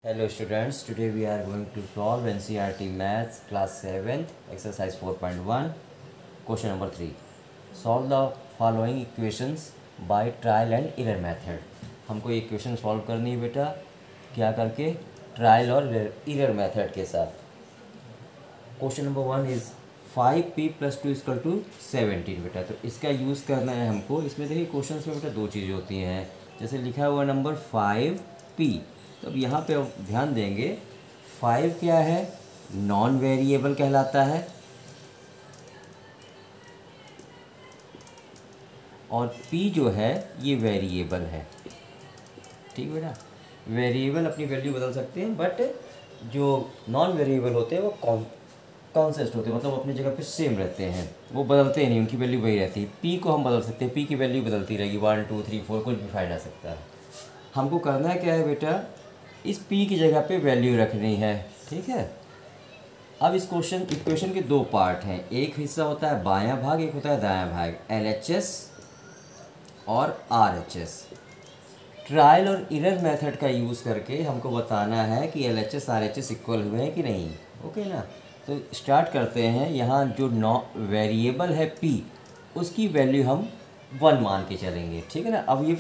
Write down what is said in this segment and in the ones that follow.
Hello students, today we are going to solve NCERT Maths class 7th exercise 4.1 question number 3. Solve the following equations by trial and error method. हमको ये equation solve करनी है बेटा क्या करके trial और error method के साथ. क्वेश्चन नंबर 1 इज़ 5p + 2 = 17 बेटा. तो इसका यूज़ करना है हमको. इसमें देखिए क्वेश्चन में बेटा दो चीज़ें होती हैं. जैसे लिखा हुआ नंबर 5p, तो अब यहाँ पे ध्यान देंगे 5 क्या है, नॉन वेरिएबल कहलाता है, और p जो है ये वेरिएबल है. ठीक बेटा, वेरिएबल अपनी वैल्यू बदल सकते हैं, बट जो नॉन वेरिएबल होते हैं वो कॉन्स्टेंट होते हैं, मतलब अपनी जगह पे सेम रहते हैं, वो बदलते नहीं, उनकी वैल्यू वही रहती है. p को हम बदल सकते हैं, p की वैल्यू बदलती रहेगी, 1 2 3 4 कुछ भी फाइंड आ सकता है. हमको करना है क्या है बेटा, इस p की जगह पे वैल्यू रखनी है. ठीक है. अब इस इक्वेशन के दो पार्ट हैं. एक हिस्सा होता है बायां भाग, एक होता है दायां भाग, LHS और RHS. ट्रायल और एरर मेथड का यूज़ करके हमको बताना है कि LHS RHS इक्वल हुए हैं कि नहीं. ओके ना. तो स्टार्ट करते हैं. यहाँ जो वेरिएबल है p, उसकी वैल्यू हम 1 मान के चलेंगे. ठीक है ना. अब ये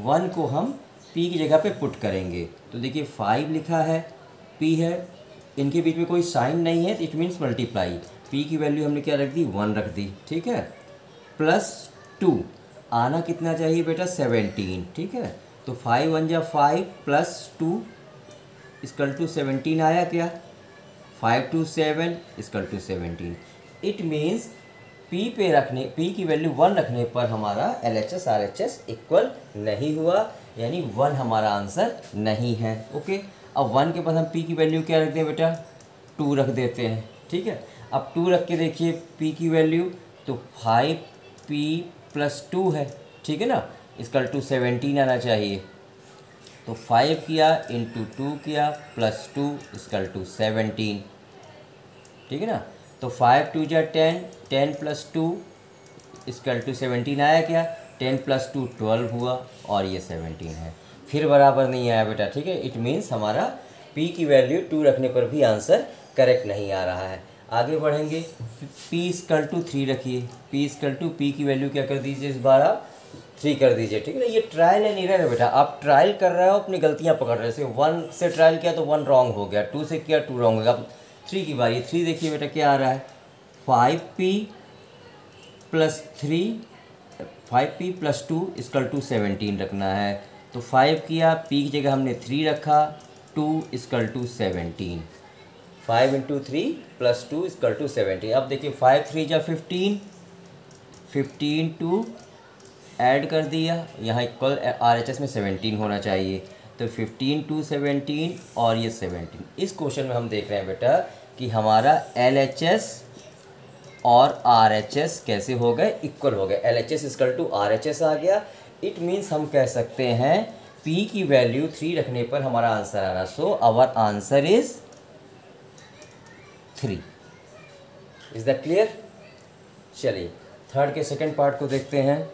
1 को हम p की जगह पे पुट करेंगे. तो देखिए 5 लिखा है, p है, इनके बीच में कोई साइन नहीं है, तो इट मीन्स मल्टीप्लाई. p की वैल्यू हमने क्या रख दी, 1 रख दी. ठीक है. +2 आना कितना चाहिए बेटा, 17. ठीक है. तो 5 1 जा 5 +2 = 17 आया क्या, 5 2 7 = 17. इट मीन्स p की वैल्यू 1 रखने पर हमारा LHS RHS इक्वल नहीं हुआ, यानी 1 हमारा आंसर नहीं है. ओके. अब 1 के बाद हम p की वैल्यू क्या रख दें बेटा, 2 रख देते हैं. ठीक है. अब 2 रख के देखिए p की वैल्यू, तो 5p + 2 है. ठीक है ना. = 17 आना चाहिए. तो 5 किया × 2 किया +2 = 17. ठीक है ना. तो 5 2 जा 10, 10 + 2 = 17 आया क्या, 10 + 2 12 हुआ, और ये 17 है. फिर बराबर नहीं आया बेटा. ठीक है. इट मीन्स हमारा p की वैल्यू 2 रखने पर भी आंसर करेक्ट नहीं आ रहा है. आगे बढ़ेंगे. p = 3 रखिए. p की वैल्यू क्या कर दीजिए, इस बार आप 3 कर दीजिए. ठीक है ना. ये ट्रायल एंड एरर है बेटा. आप ट्रायल कर रहे हो, अपनी गलतियाँ पकड़ रहे हो. जैसे 1 से ट्रायल किया तो 1 रॉन्ग हो गया, 2 से किया 2 रॉन्ग हो गया. अब 3 की बारी. 3 देखिए बेटा क्या आ रहा है, 5p + 3 5p + 2 = 17 रखना है. तो 5 किया, p की जगह हमने 3 रखा, 2 = 17. 5 × 3 + 2 = 17. अब देखिए 5 3 जा 15, 15 2 ऐड कर दिया, यहाँ इक्वल RHS में 17 होना चाहिए. तो 15 2 17 और ये 17. इस क्वेश्चन में हम देख रहे हैं बेटा कि हमारा LHS और RHS कैसे हो गए, इक्वल हो गए. LHS = RHS आ गया. इट मीन्स हम कह सकते हैं p की वैल्यू 3 रखने पर हमारा आंसर आ रहा. So our answer is 3. Is that clear. चलिए थर्ड के सेकंड पार्ट को देखते हैं.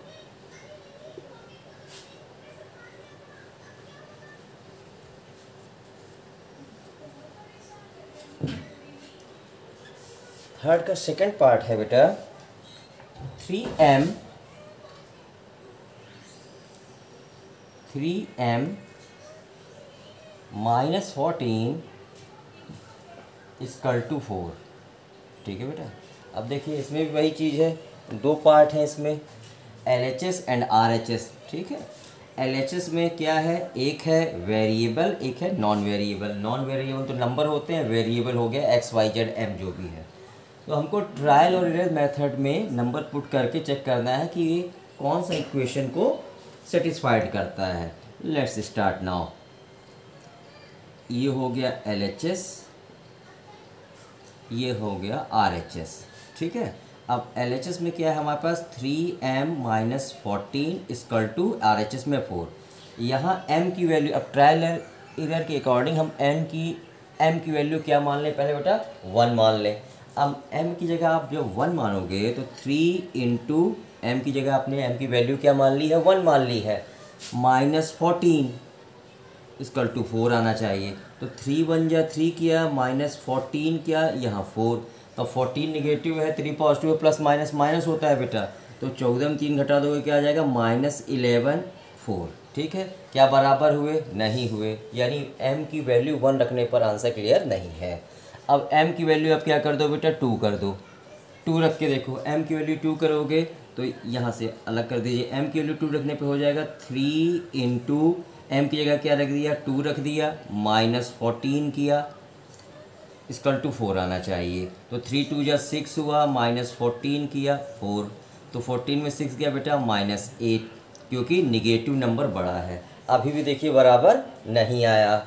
थर्ड का सेकंड पार्ट है बेटा 3m - 14 = 4. ठीक है बेटा. अब देखिए इसमें भी वही चीज़ है, दो पार्ट हैं इसमें, LHS एंड RHS. ठीक है. LHS में क्या है, एक है वेरिएबल, एक है नॉन वेरिएबल. नॉन वेरिएबल तो नंबर होते हैं, वेरिएबल हो गया x y z m जो भी है. तो हमको ट्रायल और एरर मेथड में नंबर पुट करके चेक करना है कि ये कौन सा इक्वेशन को सेटिस्फाइड करता है. Let's start now. ये हो गया LHS, ये हो गया RHS. ठीक है. अब LHS में क्या है हमारे पास, 3m - 14 = RHS में 4. यहाँ m की वैल्यू, अब ट्रायल एरर के अकॉर्डिंग हम m की वैल्यू क्या मान लें पहले बेटा, 1 मान लें. अब m की जगह आप जब 1 मानोगे तो 3 × m की जगह आपने m की वैल्यू क्या मान ली है, 1 मान ली है, -14 = 4 आना चाहिए. तो 3 1 जा 3 किया, -14 क्या, यहाँ 4, तो 14 निगेटिव है, 3 पॉजिटिव है, प्लस माइनस माइनस होता है बेटा, तो 14 में 3 घटा दोगे क्या आ जाएगा, -11 4। ठीक है, क्या बराबर हुए, नहीं हुए, यानी m की वैल्यू 1 रखने पर आंसर क्लियर नहीं है। अब m की वैल्यू अब क्या कर दो बेटा, 2 कर दो, 2 रख के देखो, m की वैल्यू 2 करोगे तो यहाँ से अलग कर दीजिए, m की वैल्यू 2 रखने पे हो जाएगा 3 इंटू m की जगह क्या रख दिया, 2 रख दिया, -14 किया, इक्वल टू 4 आना चाहिए, तो 3 2 जा 6 हुआ, -14 किया 4, तो 14 में 6 गया बेटा -8, क्योंकि निगेटिव नंबर बड़ा है। अभी भी देखिए बराबर नहीं आया,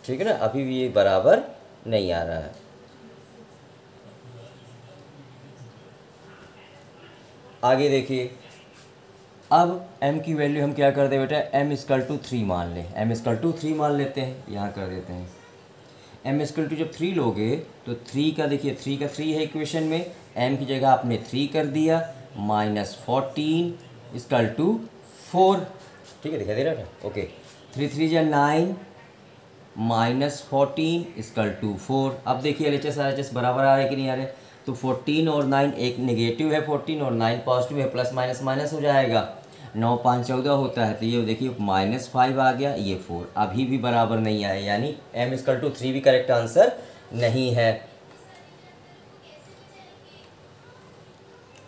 ठीक है ना, अभी भी ये बराबर नहीं आ रहा है। आगे देखिए, अब m की वैल्यू हम क्या कर दे बेटा, m इक्वल टू 3 मान लें, m इक्वल टू 3 मान लेते हैं, यहाँ कर देते हैं, m इक्वल टू जब 3 लोगे तो 3 का देखिए, 3 का 3 है इक्वेशन में, m की जगह आपने 3 कर दिया, -14 इक्वल टू 4, ठीक है, दिखाई दे रहा है, ओके, 3 3 जा 9, -14 इक्वल टू 4। अब देखिए LHS RHS बराबर आ रहे हैं कि नहीं आ रहे, तो 14 और 9, एक नेगेटिव है 14 और 9 पॉजिटिव है, प्लस माइनस माइनस हो जाएगा, 9 5 14 होता है, तो ये देखिए -5 आ गया, ये 4, अभी भी बराबर नहीं आया, यानी m इक्वल टू 3 भी करेक्ट आंसर नहीं है।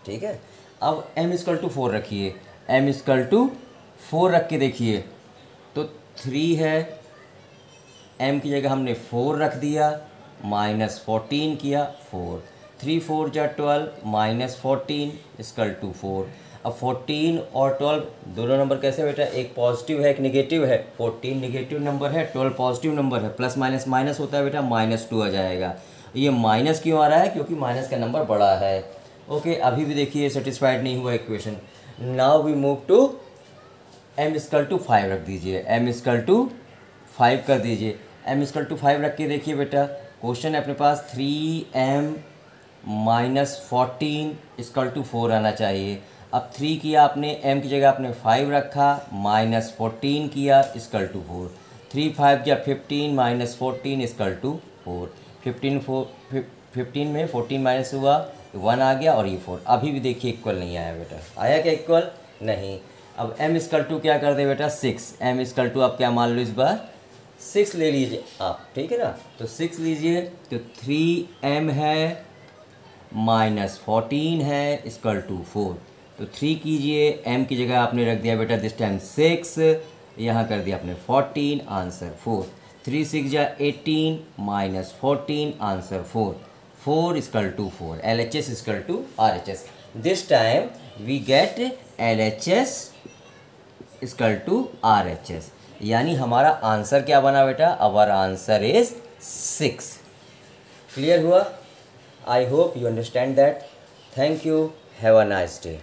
ठीक है, अब m इक्वल टू 4 रखिए, m इक्वल टू 4 रख के देखिए, तो 3 है, m की जगह हमने 4 रख दिया, -14 किया 4, 3 4 जा 12, -14 इक्वल टू 4। अब 14 और 12 दोनों नंबर कैसे बेटा, एक पॉजिटिव है एक निगेटिव है, 14 निगेटिव नंबर है, 12 पॉजिटिव नंबर है, प्लस माइनस माइनस होता है बेटा, -2 आ जाएगा। ये माइनस क्यों आ रहा है, क्योंकि माइनस का नंबर बड़ा है। ओके, अभी भी देखिए सेटिस्फाइड नहीं हुआ equation. Now we move to m equal to 5 रख दीजिए, m इक्वल टू 5 कर दीजिए, m इक्वल टू 5 रख के देखिए बेटा, क्वेश्चन है अपने पास 3m -14 इक्वल टू 4 आना चाहिए। अब 3 किया आपने, m की जगह आपने 5 रखा, -14 किया इक्वल टू 4, 3 5 या 15 -14 इक्वल टू 4, 15 में 14 माइनस हुआ 1 आ गया, और ये 4, अभी भी देखिए इक्वल नहीं आया बेटा, आया क्या इक्वल नहीं। अब m इक्वल टू क्या कर दे बेटा, 6, m इक्वल टू आप क्या मान लो इस बार 6 ले लीजिए आप, ठीक है ना, तो 6 लीजिए, तो 3m है -14 है इक्वल टू 4, तो 3 कीजिए, m की जगह आपने रख दिया बेटा दिस टाइम 6, यहाँ कर दिया आपने 14, आंसर 4, 3 6 जा 18 -14 answer 4, 4 equal to 4, LHS equal to RHS, this time we get LHS equal to RHS, यानी हमारा आंसर क्या बना बेटा, आवर आंसर इज 6। क्लियर हुआ? I hope you understand that. Thank you, have a nice day.